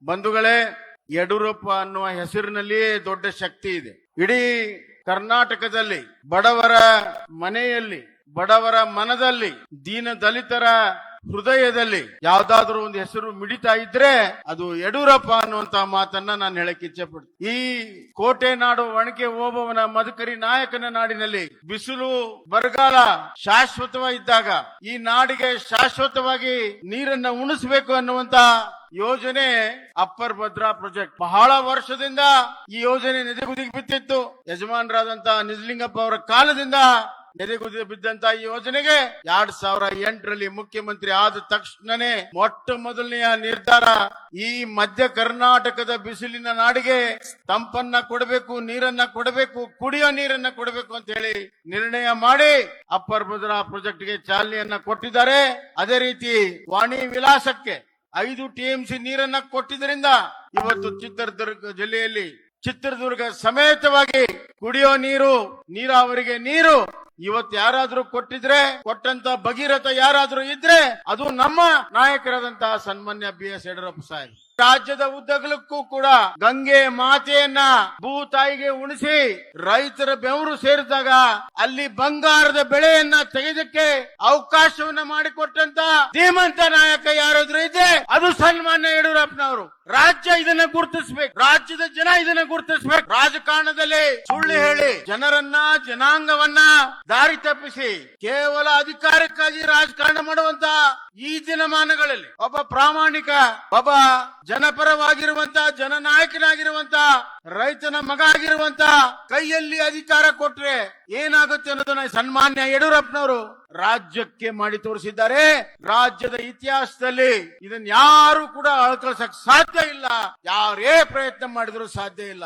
ಬಂಧುಗಳೇ, ಯಡಿಯೂರಪ್ಪ ಅನ್ನುವ ಹೆಸರಿನಲ್ಲಿಯೇ ದೊಡ್ಡ ಶಕ್ತಿ ಇದೆ. ಇಡೀ ಕರ್ನಾಟಕದಲ್ಲಿ ಬಡವರ ಮನೆಯಲ್ಲಿ, ಬಡವರ ಮನದಲ್ಲಿ, ದೀನ ದಲಿತರ ಹೃದಯದಲ್ಲಿ ಯಾವ್ದಾದ್ರು ಒಂದು ಹೆಸರು ಮಿಡಿತಾ ಇದ್ರೆ ಅದು ಯಡಿಯೂರಪ್ಪ ಅನ್ನುವಂತ ಮಾತನ್ನ ನಾನು ಹೇಳಕ್ ಇಚ್ಛೆ ಪಡ್ತೀನಿ. ಈ ಕೋಟೆ ನಾಡು ಒಣಕೆ ಓಬವ್ವನ ಮದಕರಿ ನಾಯಕನ ನಾಡಿನಲ್ಲಿ ಬಿಸಿಲು ಬರಗಾಲ ಶಾಶ್ವತವಾಗಿದ್ದಾಗ ಈ ನಾಡಿಗೆ ಶಾಶ್ವತವಾಗಿ ನೀರನ್ನ ಉಣಿಸಬೇಕು ಅನ್ನುವಂತ ಯೋಜನೆ ಅಪ್ಪರ್ ಭದ್ರಾ ಪ್ರಾಜೆಕ್ಟ್. ಬಹಳ ವರ್ಷದಿಂದ ಈ ಯೋಜನೆ ನೆನೆಗುದಿಗೆ ಬಿತ್ತಿತ್ತು. ಯಜಮಾನರಾದಂತ ನಿಜಲಿಂಗಪ್ಪ ಅವರ ಕಾಲದಿಂದ ನೆರೆಗುದಿ ಬಿದ್ದಂತ ಈ ಯೋಜನೆಗೆ 2008ರಲ್ಲಿ ಮುಖ್ಯಮಂತ್ರಿ ಆದ ತಕ್ಷಣನೇ ಮೊಟ್ಟ ಮೊದಲನೆಯ ನಿರ್ಧಾರ ಈ ಮಧ್ಯ ಕರ್ನಾಟಕದ ಬಿಸಿಲಿನ ನಾಡಿಗೆ ತಂಪನ್ನ ಕೊಡಬೇಕು, ನೀರನ್ನ ಕೊಡಬೇಕು, ಕುಡಿಯೋ ನೀರನ್ನ ಕೊಡಬೇಕು ಅಂತ ಹೇಳಿ ನಿರ್ಣಯ ಮಾಡಿ ಅಪ್ಪರ್ ಭದ್ರಾ ಪ್ರಾಜೆಕ್ಟ್ ಗೆ ಚಾಲನೆಯನ್ನ ಕೊಟ್ಟಿದ್ದಾರೆ. ಅದೇ ರೀತಿ ವಾಣಿ ವಿಲಾಸಕ್ಕೆ 5 TMC ನೀರನ್ನ ಕೊಟ್ಟಿದ್ದರಿಂದ ಇವತ್ತು ಚಿತ್ರದುರ್ಗ ಜಿಲ್ಲೆಯಲ್ಲಿ ಚಿತ್ರದುರ್ಗ ಸಮೇತವಾಗಿ ಕುಡಿಯೋ ನೀರು, ನೀರಾವರಿಗೆ ನೀರು ಇವತ್ತು ಯಾರಾದ್ರೂ ಕೊಟ್ಟಿದ್ರೆ, ಕೊಟ್ಟಂತ ಭಗೀರಥ ಯಾರಾದ್ರೂ ಇದ್ರೆ ಅದು ನಮ್ಮ ನಾಯಕರಾದಂತಹ ಸನ್ಮಾನ್ಯ BS ಯಡಿಯೂರಪ್ಪ ಸಾಹೇಬ್. ರಾಜ್ಯದ ಉದ್ದಗಲಕ್ಕೂ ಕೂಡ ಗಂಗೆ ಮಾತೆಯನ್ನ ಭೂತಾಯಿಗೆ ಉಣಿಸಿ ರೈತರ ಬೆವರು ಸೇರಿದಾಗ ಅಲ್ಲಿ ಬಂಗಾರದ ಬೆಳೆಯನ್ನ ತೆಗೆದಕ್ಕೆ ಅವಕಾಶವನ್ನ ಮಾಡಿಕೊಟ್ಟಂತ ಧೀಮಂತ ನಾಯಕ ಯಾರಾದ್ರೂ ಇದ್ರೆ ಅದು ಸನ್ಮಾನ್ಯ ಯಡಿಯೂರಪ್ಪನವರು. ರಾಜ್ಯ ಇದನ್ನ ಗುರುತಿಸಬೇಕು, ರಾಜ್ಯದ ಜನ ಇದನ್ನ ಗುರುತಿಸಬೇಕು. ರಾಜಕಾರಣದಲ್ಲಿ ಸುಳ್ಳು ಹೇಳಿ ಜನರನ್ನ, ಜನಾಂಗವನ್ನ ದಾರಿ ತಪ್ಪಿಸಿ ಕೇವಲ ಅಧಿಕಾರಕ್ಕಾಗಿ ರಾಜಕಾರಣ ಮಾಡುವಂತ ಈ ದಿನಮಾನಗಳಲ್ಲಿ ಒಬ್ಬ ಪ್ರಾಮಾಣಿಕ, ಒಬ್ಬ ಜನಪರವಾಗಿರುವಂತ, ಜನನಾಯಕನಾಗಿರುವಂತ, ರೈತನ ಮಗ ಆಗಿರುವಂತ ಕೈಯಲ್ಲಿ ಅಧಿಕಾರ ಕೊಟ್ರೆ ಏನಾಗುತ್ತೆ ಅನ್ನೋದನ್ನ ಸನ್ಮಾನ್ಯ ಯಡಿಯೂರಪ್ಪನವರು ರಾಜ್ಯಕ್ಕೆ ಮಾಡಿ ತೋರಿಸಿದ್ದಾರೆ. ರಾಜ್ಯದ ಇತಿಹಾಸದಲ್ಲಿ ಇದನ್ನ ಯಾರು ಕೂಡ ಅಳ್ಕಳ್ಸಕ್ ಸಾಧ್ಯ ಇಲ್ಲ. ಯಾರೇ ಪ್ರಯತ್ನ ಮಾಡಿದ್ರು ಸಾಧ್ಯ ಇಲ್ಲ.